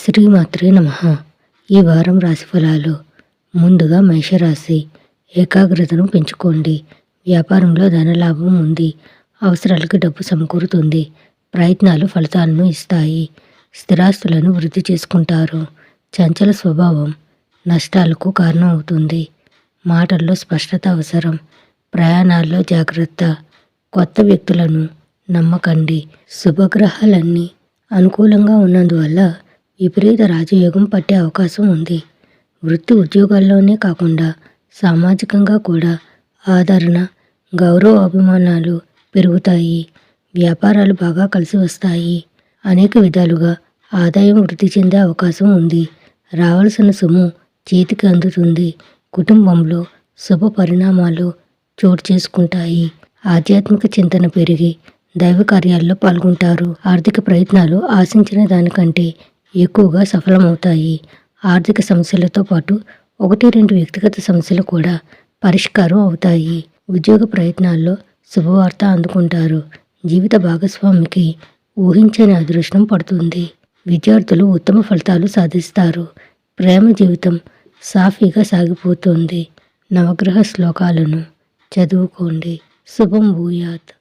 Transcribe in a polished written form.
శ్రీమాత్రే నమః. ఈ వారం రాశి ఫలాలు. ముందుగా మేషరాశి. ఏకాగ్రతను పెంచుకోండి. వ్యాపారంలో ధనలాభం ఉంది. అవసరాలకు డబ్బు సమకూరుతుంది. ప్రయత్నాలు ఫలితాలను ఇస్తాయి. స్థిరాస్తులను వృద్ధి చేసుకుంటారు. చంచల స్వభావం నష్టాలకు కారణం అవుతుంది. మాటల్లో స్పష్టత అవసరం. ప్రయాణాల్లో జాగ్రత్త. కొత్త వ్యక్తులను నమ్మకండి. శుభగ్రహాలన్నీ అనుకూలంగా ఉన్నందువల్ల విపరీత రాజయోగం పట్టే అవకాశం ఉంది. వృత్తి ఉద్యోగాల్లోనే కాకుండా సామాజికంగా కూడా ఆదరణ, గౌరవ అభిమానాలు పెరుగుతాయి. వ్యాపారాలు బాగా కలిసి వస్తాయి. అనేక విధాలుగా ఆదాయం వృద్ధి చెందే అవకాశం ఉంది. రావాల్సిన సొమ్ము చేతికి అందుతుంది. కుటుంబంలో శుభ పరిణామాలు చోటు చేసుకుంటాయి. ఆధ్యాత్మిక చింతన పెరిగి దైవ కార్యాల్లో పాల్గొంటారు. ఆర్థిక ప్రయత్నాలు ఆశించిన దానికంటే ఎక్కువగా సఫలమవుతాయి. ఆర్థిక సమస్యలతో పాటు 1-2 వ్యక్తిగత సమస్యలు కూడా పరిష్కారం అవుతాయి. ఉద్యోగ ప్రయత్నాల్లో శుభవార్త అందుకుంటారు. జీవిత భాగస్వామికి ఊహించని అదృష్టం పడుతుంది. విద్యార్థులు ఉత్తమ ఫలితాలు సాధిస్తారు. ప్రేమ జీవితం సాఫీగా సాగిపోతుంది. నవగ్రహ శ్లోకాలను చదువుకోండి. శుభం భూయాత్.